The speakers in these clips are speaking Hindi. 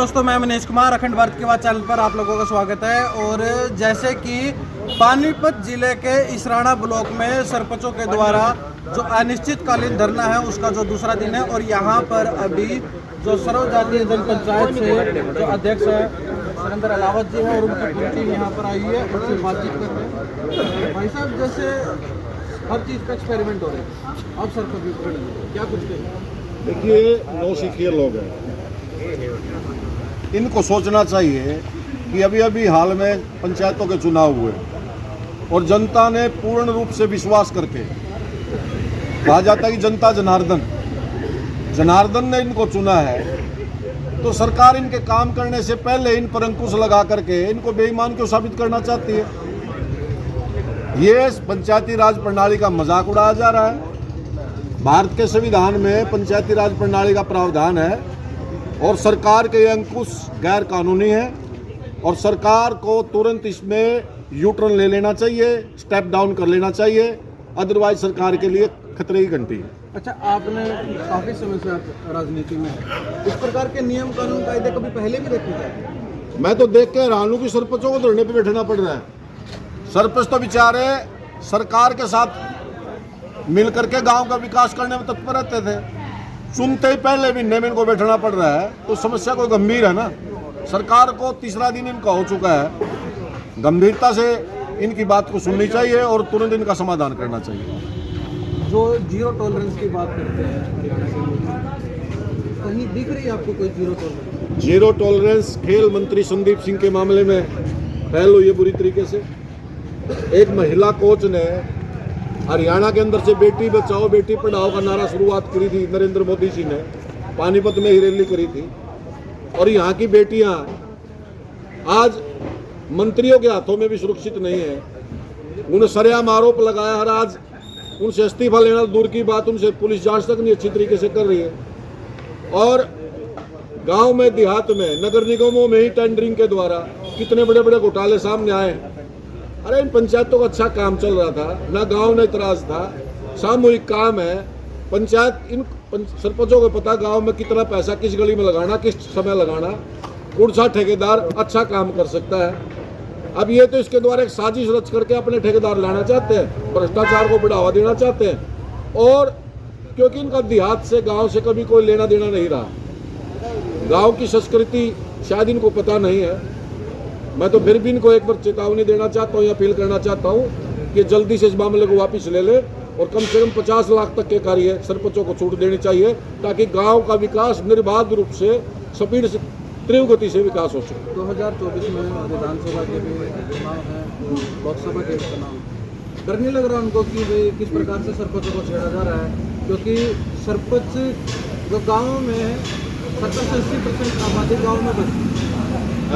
दोस्तों, मैं मनीष कुमार, अखंड भारत के बाद चैनल पर आप लोगों का स्वागत है। और जैसे कि पानीपत जिले के इसराना ब्लॉक में सरपंचों के द्वारा जो अनिश्चितकालीन धरना है उसका जो दूसरा दिन है, और यहाँ पर अभी जो सर्व जातीय जन पंचायत से जो अध्यक्ष है सुरेंद्र अलावत जी है और उनकी पूरी टीम यहाँ पर आई है, उनसे बातचीत कर रहे हैं। भाई साहब, जैसे हर चीज़ का एक्सपेरिमेंट हो रहा है, अब सरपंच क्या कुछ कहें? देखिए, नौसिखिए लोग हैं, इनको सोचना चाहिए कि अभी अभी हाल में पंचायतों के चुनाव हुए और जनता ने पूर्ण रूप से विश्वास करके, कहा जाता है कि जनता जनार्दन ने इनको चुना है, तो सरकार इनके काम करने से पहले इन पर अंकुश लगा करके इनको बेईमान क्यों साबित करना चाहती है। ये पंचायती राज प्रणाली का मजाक उड़ाया जा रहा है। भारत के संविधान में पंचायती राज प्रणाली का प्रावधान है और सरकार के ये अंकुश गैर कानूनी है और सरकार को तुरंत इसमें यू टर्न ले लेना चाहिए, स्टेप डाउन कर लेना चाहिए, अदरवाइज सरकार के लिए खतरे की घंटी है। अच्छा, आपने काफ़ी समय से राजनीति में इस प्रकार के नियम कानून कायदे कभी पहले भी देखे थे? मैं तो देख के हैरान हूं कि सरपंचों को धरने पे बैठना पड़ रहा है। सरपंच तो बेचारे सरकार के साथ मिल करके गांव का विकास करने में तत्पर रहते थे, सुनते ही पहले महीने में इनको बैठना पड़ रहा है, तो समस्या कोई गंभीर है ना। सरकार को तीसरा दिन इनका हो चुका है, गंभीरता से इनकी बात को सुननी चाहिए और तुरंत इनका समाधान करना चाहिए। जो जीरो टॉलरेंस की बात करते हैं हरियाणा के लोग, कहीं दिख रही है आपको कोई जीरो टॉलरेंस? जीरो टॉलरेंस खेल मंत्री संदीप सिंह के मामले में पहल हुई है बुरी तरीके से। एक महिला कोच ने हरियाणा के अंदर से बेटी बचाओ बेटी पढ़ाओ का नारा शुरुआत करी थी नरेंद्र मोदी जी ने, पानीपत में ही रैली करी थी, और यहाँ की बेटियाँ आज मंत्रियों के हाथों में भी सुरक्षित नहीं है। उन्हें सरेआम आरोप लगाया और आज उनसे इस्तीफा लेना दूर की बात, उनसे पुलिस जांच तक नहीं अच्छी तरीके से कर रही है। और गांव में देहात में नगर निगमों में ही टेंडरिंग के द्वारा कितने बड़े बड़े घोटाले सामने आए। अरे इन पंचायतों का अच्छा काम चल रहा था, ना गांव ने इतराज था, सामूहिक काम है। पंचायत इन सरपंचों को पता गांव में कितना पैसा किस गली में लगाना, किस समय लगाना, कौन सा ठेकेदार अच्छा काम कर सकता है। अब ये तो इसके द्वारा एक साजिश रच करके अपने ठेकेदार लाना चाहते हैं, भ्रष्टाचार को बढ़ावा देना चाहते हैं, और क्योंकि इनका देहात से गांव से कभी कोई लेना देना नहीं रहा, गांव की संस्कृति शायद इनको पता नहीं है। मैं तो फिर भी इनको एक बार चेतावनी देना चाहता हूँ या अपील करना चाहता हूँ कि जल्दी से इस मामले को वापस ले ले और कम से कम 50 लाख तक के कार्य सरपंचों को छूट देनी चाहिए, ताकि गांव का विकास निर्बाध रूप से स्पीड से तीव्र गति से विकास हो सके। 2024 में विधानसभा के भी चुनाव है, लोकसभा के चुनाव, डर नहीं लग रहा उनको कि भाई किस प्रकार से सरपंचों को छेड़ा जा रहा है? क्योंकि सरपंच जो गाँव में 70 से 80% आबादी गाँव में बसती है।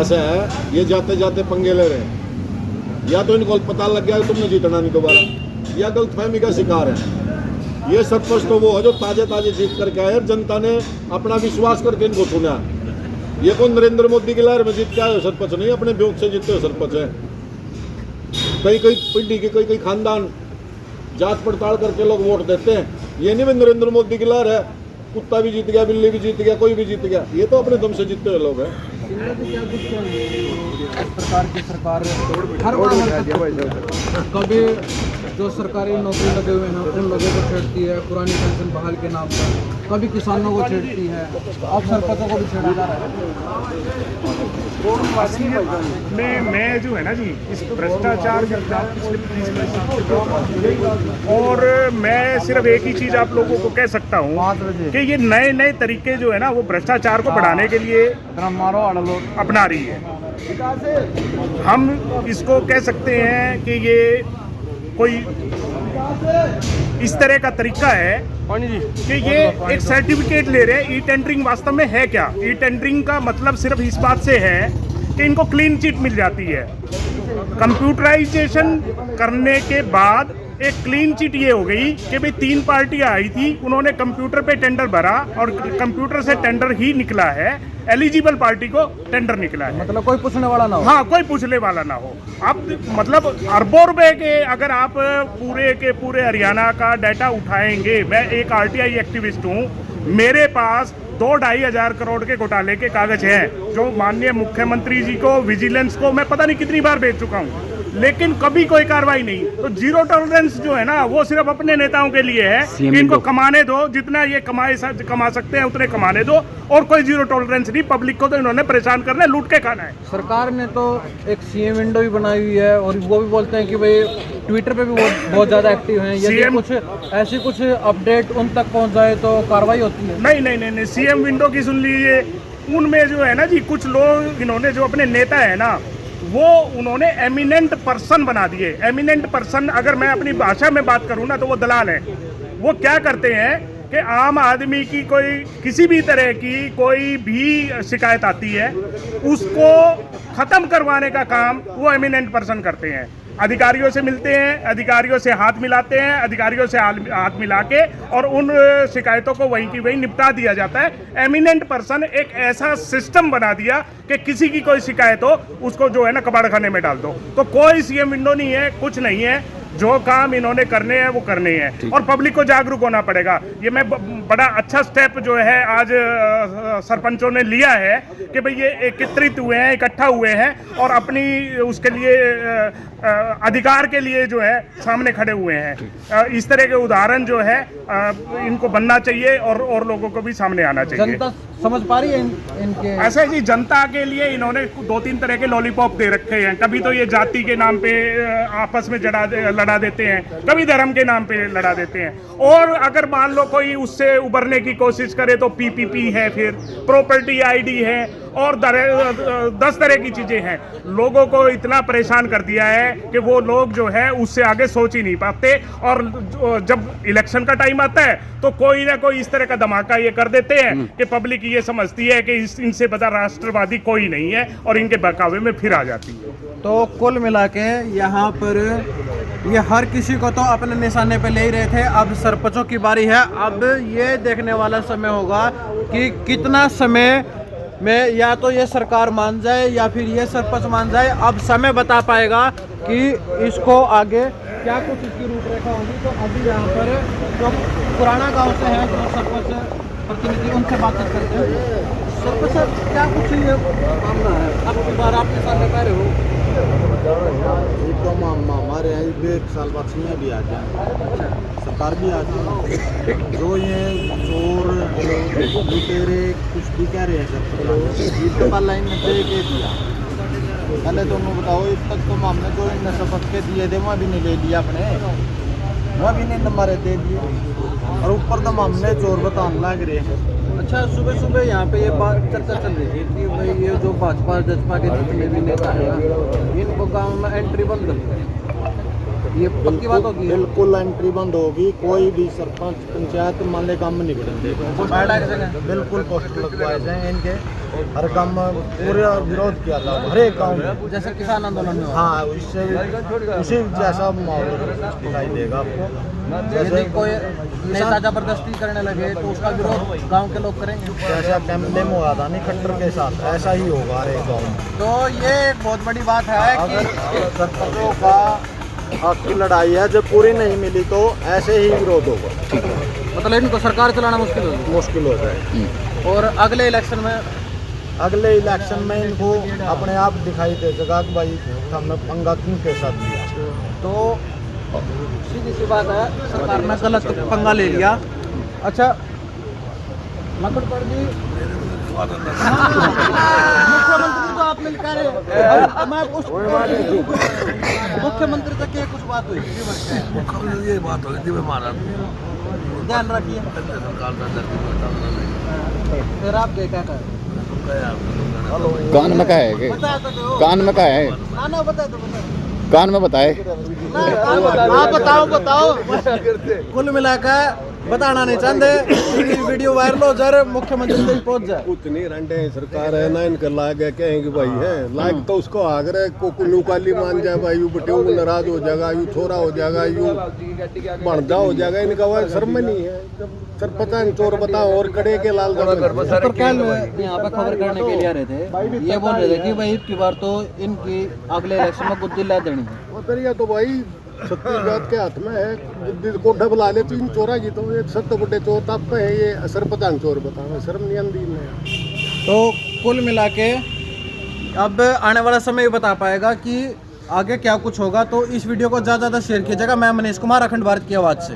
ऐसा है, ये जाते जाते पंगे ले रहे हैं, या तो इनको पता लग गया तुमने जीतना नहीं दोबारा, या गलतफहमी का शिकार है। ये सरपंच तो वो है जो ताजे ताजे जीत करके आए, जनता ने अपना विश्वास करके इनको चुना। ये कौन नरेंद्र मोदी की लहर में जीत के आए सरपंच नहीं, अपने ब्योग से जीते हुए सरपंच है। कई कई पीढ़ी के कई कई खानदान जांच पड़ताल करके लोग वोट देते हैं। ये नहीं भाई नरेंद्र मोदी की लहर है, कुत्ता भी जीत गया, बिल्ली भी जीत गया, कोई भी जीत गया। ये तो अपने दम से जीतते हुए लोग हैं। सरकार हर कभी जो सरकारी नौकरी लगे हुए हैं उन लोगों को छेड़ती है, पुरानी पेंशन बहाल के नाम पर, कभी किसानों को छेड़ती है, अब सरपंचों को भी छेड़ा जा रहा है। मैं जो है ना जी, इस भ्रष्टाचार के खिलाफ और मैं सिर्फ एक ही चीज़ आप लोगों को कह सकता हूँ कि ये नए नए तरीके जो है ना वो भ्रष्टाचार को बढ़ाने के लिए अपना रही है। हम इसको कह सकते हैं कि ये कोई इस तरह का तरीका है कि ये एक सर्टिफिकेट ले रहे हैं। ई टेंडरिंग वास्तव में है क्या? ई टेंडरिंग का मतलब सिर्फ इस बात से है कि इनको क्लीन चिट मिल जाती है। कंप्यूटराइजेशन करने के बाद एक क्लीन चिट ये हो गई कि भाई 3 पार्टियां आई थी, उन्होंने कंप्यूटर पे टेंडर भरा और कंप्यूटर से टेंडर ही निकला है, एलिजिबल पार्टी को टेंडर निकला है। मतलब कोई पूछने वाला ना हो। हाँ, कोई पूछने वाला ना हो। अब मतलब अरबों रुपए के अगर आप पूरे के पूरे हरियाणा का डाटा उठाएंगे, मैं एक आरटीआई एक्टिविस्ट हूँ, मेरे पास 2-2.5 हजार करोड़ के घोटाले के कागज हैं, जो माननीय मुख्यमंत्री जी को, विजिलेंस को मैं पता नहीं कितनी बार भेज चुका हूँ, लेकिन कभी कोई कार्रवाई नहीं। तो जीरो टॉलरेंस जो है ना, वो सिर्फ अपने नेताओं के लिए है कि इनको कमाने दो, जितना ये कमा सकते हैं उतने कमाने दो, और कोई जीरो टॉलरेंस नहीं। पब्लिक को तो इन्होंने परेशान करना है, लूट के खाना है। सरकार ने तो एक सीएम विंडो भी बनाई हुई है, और वो भी बोलते हैं कि भाई ट्विटर पे भी बहुत ज़्यादा एक्टिव हैं, यदि CM कुछ ऐसी कुछ अपडेट उन तक पहुंच जाए तो कार्रवाई होती है। नहीं, सीएम विंडो की सुन लीजिए, उनमें जो है ना जी, कुछ लोग इन्होंने जो अपने नेता है ना, वो उन्होंने एमिनेंट पर्सन बना दिए। एमिनेंट पर्सन, अगर मैं अपनी भाषा में बात करूं ना, तो वो दलाल है। वो क्या करते हैं कि आम आदमी की कोई किसी भी तरह की कोई भी शिकायत आती है, उसको खत्म करवाने का काम वो एमिनेंट पर्सन करते हैं। अधिकारियों से मिलते हैं, अधिकारियों से हाथ मिलाते हैं, अधिकारियों से हाथ मिला के और उन शिकायतों को वहीं की वहीं निपटा दिया जाता है। एमिनेंट पर्सन एक ऐसा सिस्टम बना दिया कि किसी की कोई शिकायत हो, उसको जो है ना कबाड़ खाने में डाल दो। तो कोई सीएम विंडो नहीं है, कुछ नहीं है। जो काम इन्होंने करने हैं वो करने हैं, और पब्लिक को जागरूक होना पड़ेगा। ये मैं बड़ा अच्छा स्टेप जो है आज सरपंचों ने लिया है कि भाई ये एकत्रित हुए हैं, इकट्ठा हुए हैं, और अपनी उसके लिए अधिकार के लिए जो है सामने खड़े हुए हैं। इस तरह के उदाहरण जो है इनको बनना चाहिए, और लोगों को भी सामने आना चाहिए। जनता समझ पा रही है इनके ऐसे जी, जनता के लिए इन्होंने 2-3 तरह के लॉलीपॉप दे रखे हैं। कभी तो ये जाति के नाम पे आपस में लड़ा देते हैं, कभी धर्म के नाम पे लड़ा देते हैं, और अगर मान लो कोई उससे उबरने की कोशिश करे तो पीपीपी है, फिर प्रॉपर्टी आईडी है, और 10 तरह की चीजें हैं। लोगों को इतना परेशान कर दिया है कि वो लोग जो है उससे आगे सोच ही नहीं पाते, और जब इलेक्शन का टाइम आता है तो कोई ना कोई इस तरह का धमाका ये कर देते हैं कि पब्लिक ये समझती है कि इनसे बड़ा राष्ट्रवादी कोई नहीं है, और इनके बहकावे में फिर आ जाती है। तो कुल मिला के यहाँ पर ये हर किसी को तो अपने निशाने पे ले ही रहे थे। अब सरपंचों की बारी है। अब ये देखने वाला समय होगा कि कितना समय में या तो ये सरकार मान जाए या फिर ये सरपंच मान जाए। अब समय बता पाएगा कि इसको आगे क्या कुछ इसकी रूपरेखा होगी। तो अभी यहाँ पर जो पुराना गांव से है, जो सरपंच प्रतिनिधि, उनसे बातचीत करते हैं। सरपंच साहब, क्या कुछ ये मामला है? अब की बार आपके सामने कह रहे हो तो हमारे यहाँ 1 साल बाद सियाँ भी आ जाए, सरकार भी आ जाए। जो ये चोर लुटेरे कुछ भी कह रहे हैं सर, लाइन में दे के दिया। पहले तो उन्होंने बताओ, इस तक तो हमने जो इन्हें शपथ के दिए थे वहाँ भी नहीं ले लिया अपने, वहाँ भी नहीं हमारे दे दिए, और ऊपर तो हमने चोर बताने लग रहे हैं। अच्छा, सुबह सुबह यहाँ पे ये बात चर्चा चल रही थी कि भाई ये जो भाजपा जजपा के जितने भी नेता हैं, इनको गांव में एंट्री बंद कर दी। ये पक्की बात होगी? बिल्कुल एंट्री बंद होगी। कोई भी सरपंच पंचायत मान ले काम में नहीं करेंगे। बिल्कुल पोस्टर लगवाए जाए इनके, हर काम में पूरा विरोध किया था, हर एक गाँव में, जैसे किसान आंदोलन में। हाँ, उससे उसी जैसा माहौल दिखाई देगा आपको। यदि कोई नेता जबरदस्ती करने लगे तो उसका विरोध गांव के लोग करेंगे। जैसा कैमरे में हुआ था नहीं खट्टर के साथ, ऐसा ही होगा हर एक गाँव में। तो ये एक बहुत बड़ी बात है कि सरपंचों का हक की लड़ाई है, जब पूरी नहीं मिली तो ऐसे ही विरोध होगा। मतलब इनको सरकार चलाना मुश्किल हो जाए। और अगले इलेक्शन में इनको अपने आप दिखाई देगा कि भाई हमने पंगा किनके साथ लिया। तो सीधी सी बात है, सरकार ने गलत पंगा ले लिया। अच्छा, मकड़कर जी, मुख्यमंत्री तो आप मिलकर मैं उस मुख्यमंत्री तक की कुछ बात हुई, ये बात हो गई थी, मैं मारा ध्यान रखिए। फिर आप क्या कहें? कान में का है? कान में का है? ना बता दो, कान में बताए। आप बताओ। कुल मिलाकर बताना नहीं चाहते, वीडियो वायरल हो जाए, मुख्यमंत्री तक पहुंच जाए। कुछ नहीं रंडे सरकार है ना, इनका लाग है, कहेंगे भाई है लाग तो उसको आगरे को नुकाली मान जाए भाई, यू बटे नाराज हो जाएगा, यू छोरा हो जाएगा, यू बंदा हो जाएगा। इनका वह शर्म नहीं है। जब सरपंच चोर बताओ और कड़े के लाल यहाँ पे खबर करने के लिए आ रहे थे, ये बोल रहे थे कि भाई इतनी बार तो इनकी अगले इलेक्शन में बुद्धि ला देनी है। वो करिए तो भाई छत्तीसगढ़ के हाथ में है, बुद्धि को ढबला ले 3 चोरा की तो एक सत्य बड़े चोर तब पे है, ये सरपंच चोर बताओ शर्म नहीं आंदी में। तो कुल मिला के अब आने वाला समय बता पाएगा कि आगे क्या कुछ होगा। तो इस वीडियो को ज़्यादा से ज़्यादा शेयर कीजिएगा। मैं मनीष कुमार, अखंड भारत की आवाज़ से।